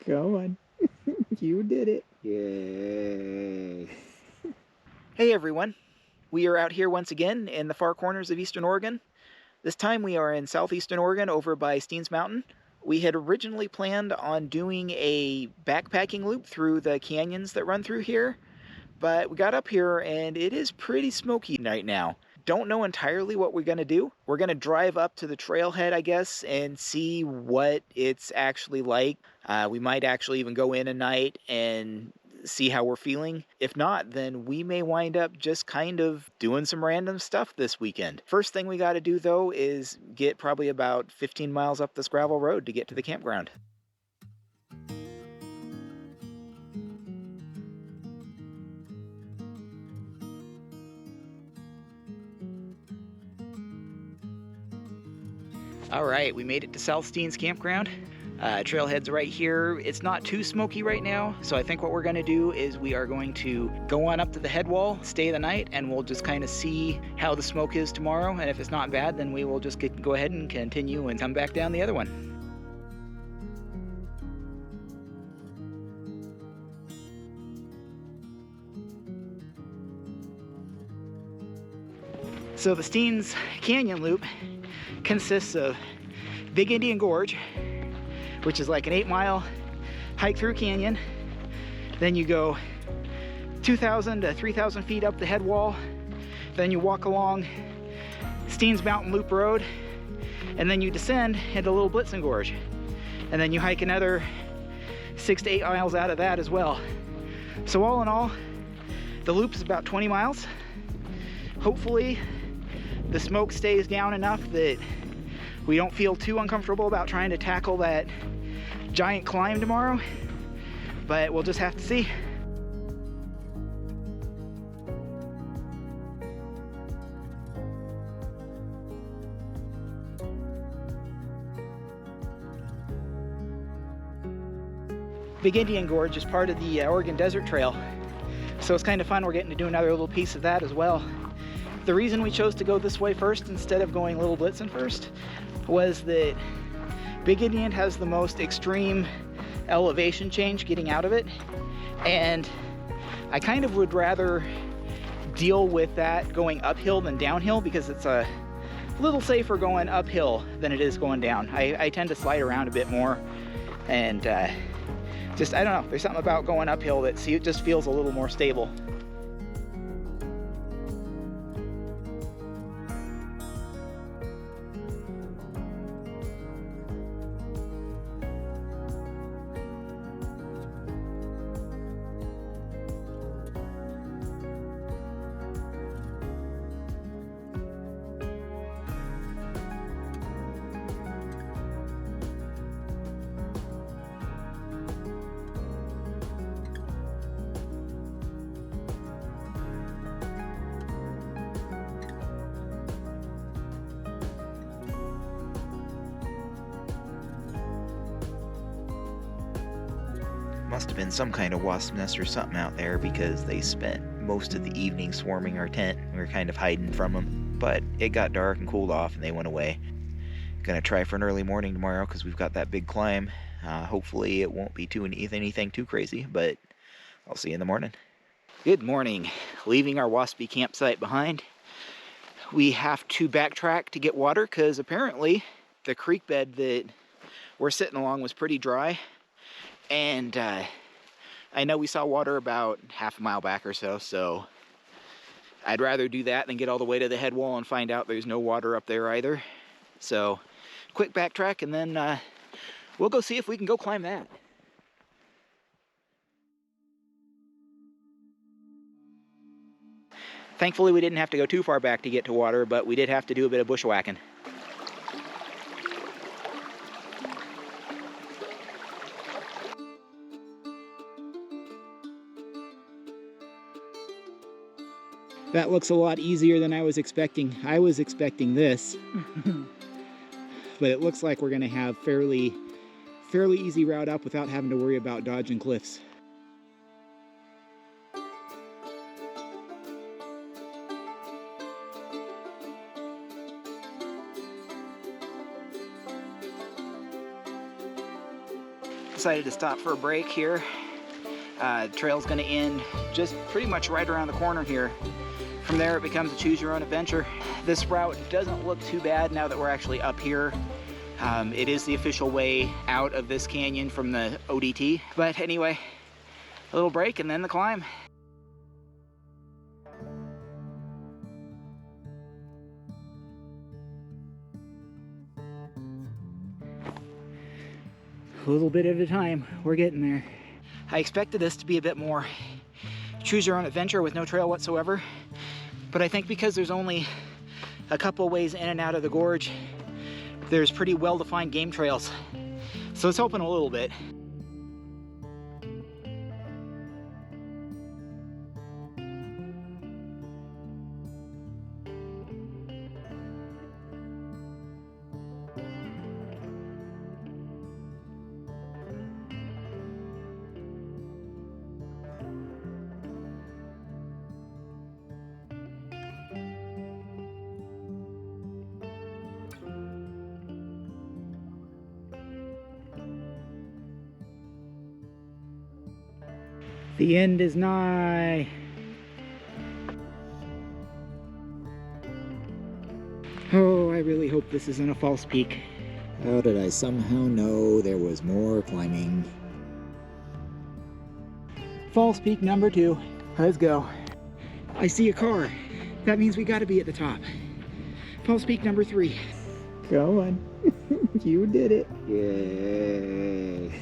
going. You did it. Yay. Hey everyone. We are out here once again in the far corners of Eastern Oregon. This time we are in southeastern Oregon over by Steens Mountain. We had originally planned on doing a backpacking loop through the canyons that run through here, but we got up here and it is pretty smoky right now. Don't know entirely what we're going to do. We're going to drive up to the trailhead, I guess, and see what it's actually like. We might actually even go in a night and see how we're feeling. If not, then we may wind up just kind of doing some random stuff this weekend. First thing we got to do, though, is get probably about 15 miles up this gravel road to get to the campground. All right, we made it to South Steens Campground. Trailhead's right here. It's not too smoky right now, so I think what we're gonna do is we are going to go on up to the head wall, stay the night, and we'll just kind of see how the smoke is tomorrow, and if it's not bad, then we will just go ahead and continue and come back down the other one. So the Steens Canyon Loop consists of Big Indian Gorge, which is like an 8-mile hike through canyon. Then you go 2,000 to 3,000 feet up the head wall. Then you walk along Steens Mountain Loop Road, and then you descend into Little Blitzen Gorge. And then you hike another 6 to 8 miles out of that as well. So all in all, the loop is about 20 miles. Hopefully, the smoke stays down enough that we don't feel too uncomfortable about trying to tackle that giant climb tomorrow, but we'll just have to see. Big Indian Gorge is part of the Oregon Desert Trail, so it's kind of fun. We're getting to do another little piece of that as well. The reason we chose to go this way first instead of going Little Blitzen first was that Big Indian has the most extreme elevation change getting out of it, and I kind of would rather deal with that going uphill than downhill, because it's a little safer going uphill than it is going down. I tend to slide around a bit more, and just, I don't know, there's something about going uphill that it just feels a little more stable. Must have been some kind of wasp nest or something out there, because they spent most of the evening swarming our tent. We were kind of hiding from them, but it got dark and cooled off and they went away. Gonna try for an early morning tomorrow because we've got that big climb. Hopefully it won't be anything too crazy, but I'll see you in the morning. Good morning. Leaving our waspy campsite behind. We have to backtrack to get water because apparently the creek bed that we're sitting along was pretty dry. And I know we saw water about half a mile back or so, so I'd rather do that than get all the way to the head wall and find out there's no water up there either. So quick backtrack, and then we'll go see if we can go climb that. Thankfully we didn't have to go too far back to get to water, but we did have to do a bit of bushwhacking. That looks a lot easier than I was expecting. I was expecting this, but it looks like we're gonna have fairly easy route up without having to worry about dodging cliffs. Decided to stop for a break here. Trail's gonna end just pretty much right around the corner here. From there it becomes a choose your own adventure. This route doesn't look too bad now that we're actually up here. It is the official way out of this canyon from the ODT. But anyway, a little break and then the climb. A little bit at a time, we're getting there. I expected this to be a bit more choose your own adventure with no trail whatsoever, but I think because there's only a couple ways in and out of the gorge, there's pretty well-defined game trails. So it's open a little bit. The end is nigh. Oh, I really hope this isn't a false peak. How did I somehow know there was more climbing? False peak number 2. Let's go. I see a car. That means we gotta be at the top. False peak number 3. Go on. You did it. Yay.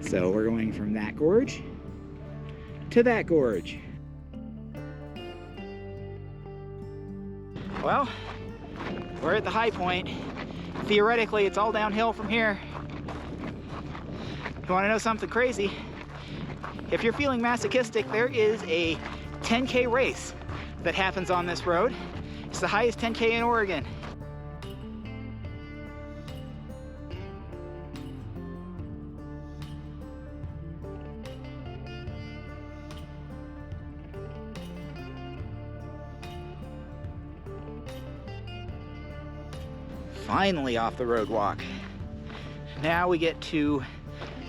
So we're going from that gorge to that gorge. Well, we're at the high point. Theoretically, it's all downhill from here. You want to know something crazy? If you're feeling masochistic, there is a 10K race that happens on this road. It's the highest 10K in Oregon. Finally off the road walk. Now we get to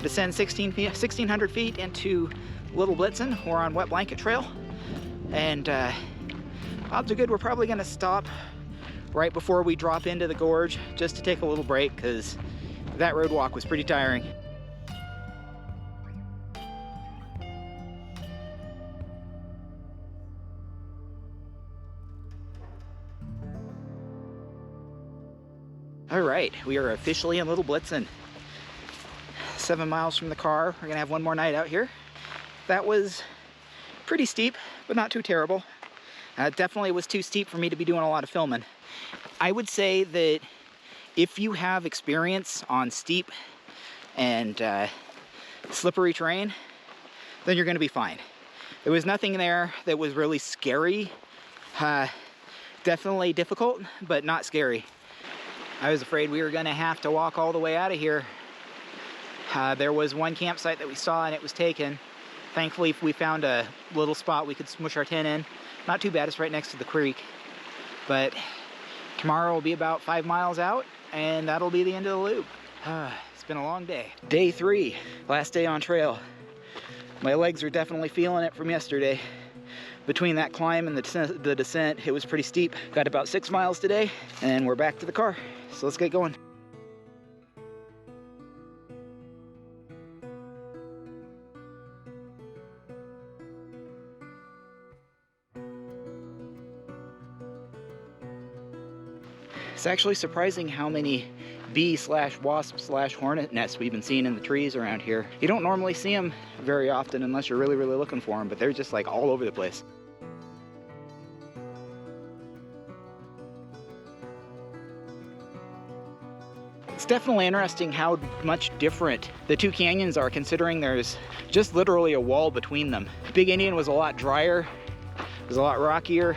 descend 1,600 feet into Little Blitzen. We're on Wet Blanket Trail. And odds are good we're probably gonna stop right before we drop into the gorge just to take a little break because that road walk was pretty tiring. All right, we are officially in Little Blitzen. 7 miles from the car. We're gonna have one more night out here. That was pretty steep, but not too terrible. Definitely was too steep for me to be doing a lot of filming. I would say that if you have experience on steep and slippery terrain, then you're gonna be fine. There was nothing there that was really scary. Definitely difficult, but not scary. I was afraid we were gonna have to walk all the way out of here. There was one campsite that we saw and it was taken. Thankfully, we found a little spot we could smush our tent in. Not too bad, it's right next to the creek. But tomorrow will be about 5 miles out and that'll be the end of the loop. It's been a long day. Day 3, last day on trail. My legs are definitely feeling it from yesterday. Between that climb and the descent, it was pretty steep. Got about 6 miles today and we're back to the car. So let's get going. It's actually surprising how many bee/wasp/hornet nests we've been seeing in the trees around here. You don't normally see them very often unless you're really looking for them, but they're just like all over the place. It's definitely interesting how much different the two canyons are, considering there's just literally a wall between them. Big Indian was a lot drier, it was a lot rockier.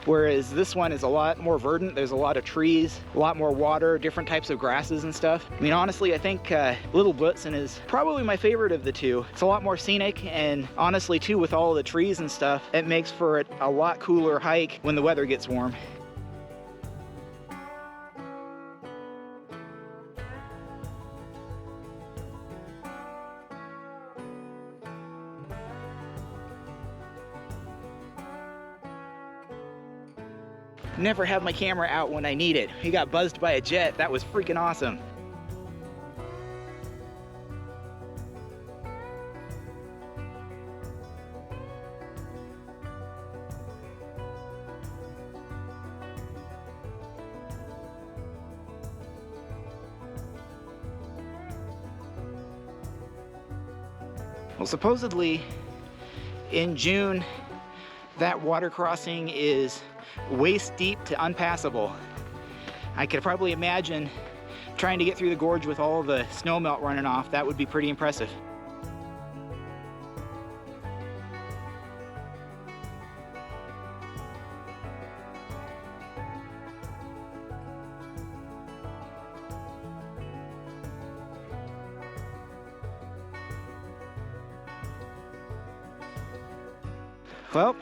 whereas this one is a lot more verdant. There's a lot of trees, a lot more water, different types of grasses and stuff. I mean, honestly, I think Little Blitzen is probably my favorite of the two. It's a lot more scenic, and honestly too, with all of the trees and stuff, it makes for a lot cooler hike when the weather gets warm. Never have my camera out when I need it. He got buzzed by a jet. That was freaking awesome. Well, supposedly in June, that water crossing is waist deep to unpassable. I could probably imagine trying to get through the gorge with all the snow melt running off. That would be pretty impressive. Well,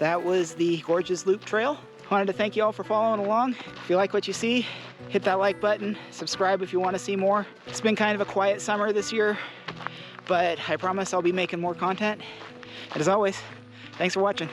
that was the Gorges Loop Trail. Wanted to thank you all for following along. If you like what you see, hit that like button, subscribe if you want to see more. It's been kind of a quiet summer this year, but I promise I'll be making more content. And as always, thanks for watching.